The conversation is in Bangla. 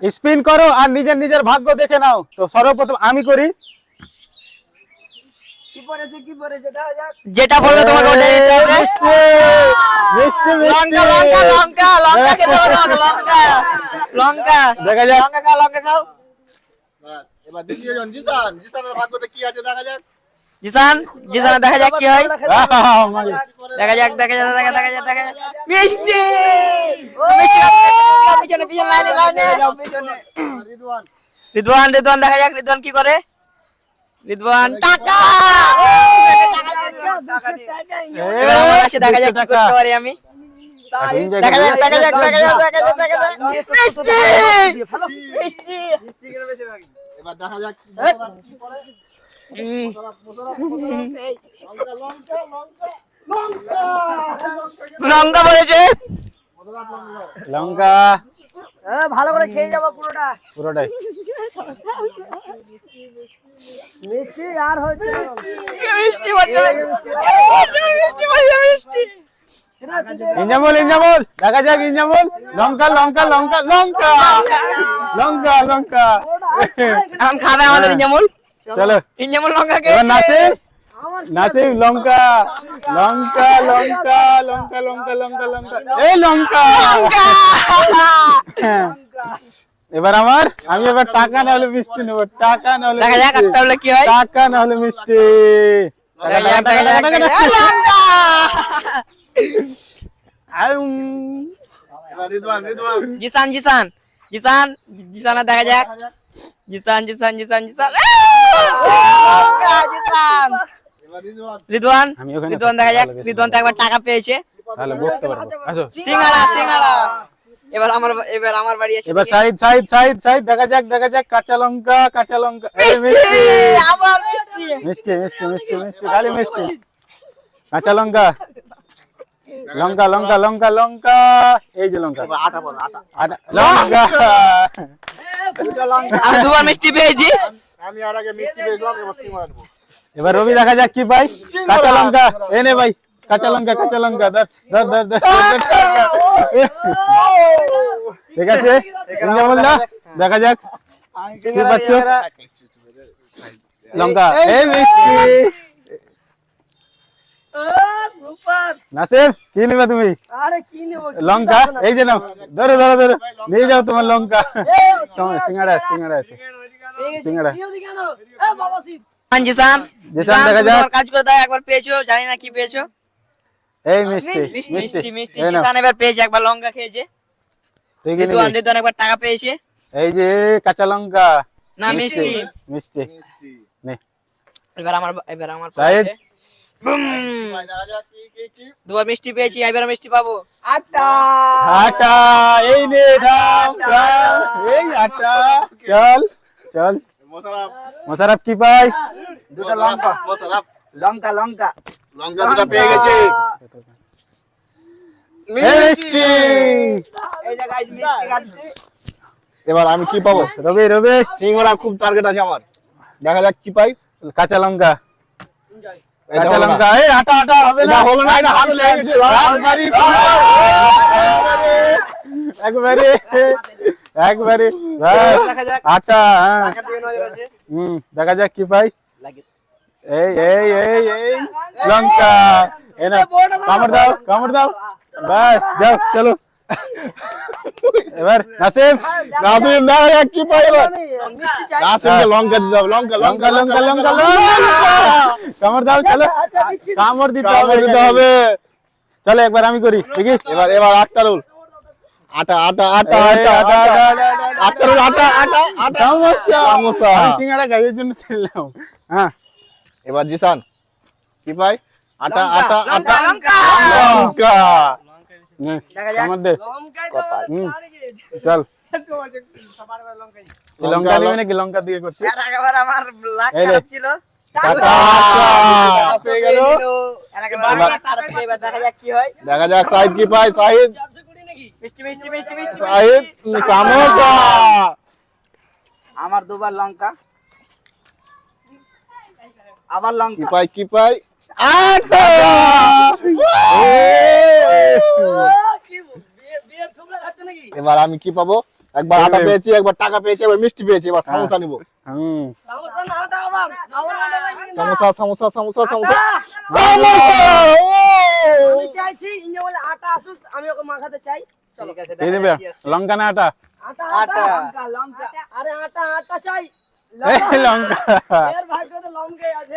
স্পিন করো আর নিজের নিজের ভাগ্য দেখে নাও। তো সর্বপ্রথম আমি করি। যেটা বলবে তোমাকে ওটাই দিতে হবে। মিষ্টি মিষ্টি মিষ্টি লঙ্কা লঙ্কা লঙ্কা লঙ্কা খেতে হবে তোমাকে, লঙ্কা লঙ্কা। দেখা যাক। লঙ্কা খাও, লঙ্কা খাও। বাস, এবার দ্বিতীয় জন জিসান। জিসানের ভাগ্যতে কি আছে দেখা যাক। জিসান জিসান দেখা যাক কি হয়। মানে দেখা যাক দেখা যাক দেখা যাক দেখা যাক দেখা যাক। মিষ্টি মিষ্টি খাও, পিছনে পিছনে লাইনে লাইনে। রিদওয়ান। রিদওয়ান রিদওয়ান দেখা যাক রিদওয়ান কি করে। রিদওয়ান টাকা। এবার আমার কাছে দেখা যাক কি করতে পারি আমি। দেখা যাক দেখা যাক দেখা যাক দেখা যাক দেখা যাক। মিষ্টি মিষ্টি। এবার দেখা যাক কি করে। লঙ্কা বলেছে। লঙ্কা ভালো করে খেয়ে যাবো পুরোটা। পুরোটাই। মিষ্টি আর হচ্ছে মিষ্টি বলছে মিষ্টি বলছে মিষ্টি। ইঞ্জামুল ইঞ্জামুল দেখা যাক ইঞ্জামুল। লঙ্কা লঙ্কা লঙ্কা লঙ্কা লঙ্কা লঙ্কা। এখন খাবে আমাদের ইঞ্জামুল। চলো ইঞ্জামুল লঙ্কা কে এবার নাসিম নাসিম লঙ্কা লঙ্কা লঙ্কা লঙ্কা লঙ্কা লঙ্কা লঙ্কা এই লঙ্কা। এবার আমি এবার টাকা না হলে মিষ্টি নেবো। টাকা না হলে দেখা যাক মিষ্টি। তাহলে কি হয়। টাকা না হলে মিষ্টি। দেখা যাক দেখা যাক দেখা যাক। লঙ্কা। এবার রিদওয়ান রিদওয়ান। জিসান জিসান জিসান জিসান দেখা যাক। জিসান জিসান জিসান জিসান। লঙ্কা জিসান। এবার রিদওয়ান। রিদওয়ান আমি ওখানে রিদওয়ান দেখা যাক। ভালো বেশি রিদওয়ান তো একবার টাকা পেয়েছে। তাহলে বলতে পারবো। আসো সিঙ্গাড়া সিঙ্গাড়া। এবার আমার বাড়ি এসে এবার সাইদ সাইদ সাইদ সাইদ দেখা যাক কাঁচা লঙ্কা কাঁচা লঙ্কা এই মিষ্টি আবার মিষ্টি। মিষ্টি মিষ্টি মিষ্টি মিষ্টি খালি মিষ্টি। কাঁচা লঙ্কা লঙ্কা লঙ্কা লঙ্কা লঙ্কা এই যে লঙ্কা এবার আটা বল আটা। আটা লঙ্কা। আমি দুবার মিষ্টি পেয়েছি। আমি আর আগে মিষ্টি পেয়েছিলাম, এবার সিমা আনবো। এবার রবি দেখা যাক কি পাই। কাঁচা লঙ্কা এনে ভাই কাঁচা লঙ্কা ধর ধর ধর ধর ধর, ধর। ঠিক আছে ইঞ্জামুল দা দেখা যাক কি পাচ্ছ। লঙ্কা এই মিষ্টি। সুপার। নাসিম কি নিবে তুমি। আরে কি নেবো? লঙ্কা এই যে নাও ধরো ধরো ধরো নিয়ে যাও তোমার লঙ্কা। সিঙ্গাড়া সিঙ্গাড়া আছে সিঙ্গাড়া। বাবা সিদ জিসান জিসান দেখা যাক। তোমার কাজ করে দাও। একবার পেয়েছো, জানি না কি পেয়েছো। এই মিষ্টি মিষ্টি মিষ্টি। এই নাও। জিসান এবার পেয়েছে, একবার লঙ্কা খেয়েছে। তুই কি নিবি? রিদওয়ান একবার টাকা পেয়েছে। এই যে কাঁচা লঙ্কা না মিষ্টি। মিষ্টি নে এবার আমার সাইদ। পেয়েছে। ভাই দেখা যাক কি দুবার মিষ্টি পেয়েছি, এবার মিষ্টি পাবো। আটা আটা এই নে দাও দাও, এই আটা চল চল। মোশাররফ। মোশাররফ কি পাই। দুটো লঙ্কা। মোশাররফ লঙ্কা লঙ্কা লঙ্কা দুটো পেয়ে গেছে। মিষ্টি এই যে গাইস মিষ্টি খাচ্ছি। এবার আমি কি পাবো? রবি রবি সিঙ্গাড়া খুব টার্গেট আছে আমার। দেখা যাক কি পাই। কাঁচা লঙ্কা এটা কাঁচা হলো না। লঙ্কা এই আটা আটা হবে না এটা হলো না, এটা হাতে লেগে গেছে। একবারে একবারে ব্যাস, আটা হ্যাঁ। দেখা যাক কি পাই। এই এই এই এই লঙ্কা এই না কামড় দাও বাস যাও চলো। এবার নাসিম নাসিম দেখা যাক কি পাই এবার। মিষ্টি চাই। নাসিমকে লঙ্কা দিতে হবে। লঙ্কা লঙ্কা লঙ্কা লঙ্কা কামড় দাও চলো। কামড় দিতে হবে দিতে হবে। চলো একবার আমি করি দেখি। এবার আক্তারুল। আটা আটা আটা এই, আটা আটা, আটা আটা, আটা, আটা। আক্তারুল আটা আটা আটা। সমস্যা সমস্যা। আমি সিঙ্গাড়া খাইয়ের জন্য দিলাম হ্যাঁ। এবার জিসান কি পাই? আটা আটা আটা লঙ্কা। লঙ্কা। নে, দেখা যাক। কামড় দে লঙ্কাই তো হুম, চল এই লঙ্কা নিবি নাকি লঙ্কা দিয়ে করছিস। এর আগেবার আমার লাখ এই রে। খারাপ ছিল। টাকা। পেয়ে গেল। এর আগেবার খারাপ ছিল, এবার দেখা যাক কি হয়। দেখা যাক সাহিদ কি পাই। সাহিদ মিষ্টি মিষ্টি মিষ্টি মিষ্টি। সাহিদ সামোসা। আমার দুবার লঙ্কা, আবার কি লঙ্কা। পাই কি পাই? আটা। কি বিয়ে ঠুকরা খাচ্ছে নাকি? এবার আমি কি পাবো? একবার আটা পেয়েছি, একবার টাকা পেয়েছি, একবার মিষ্টি পেয়েছি, এবার সমোসা নিবো। হুম সমস্যা না ওটা আবার আটা লাগবে না। সমোসা সমোসা সমোসা সমোসা আটা। সমোসা! আমি চাইছি ইনি বলে আটা আসুক আমি ওকে মাখাতে চাই। চলো ঠিক আছে, কি দিবে লঙ্কা না আটা আটা আটা। আটা লঙ্কা আরে আটা আটা চাই এই লঙ্কা এর ভাগ্যতে লঙ্কাই আছে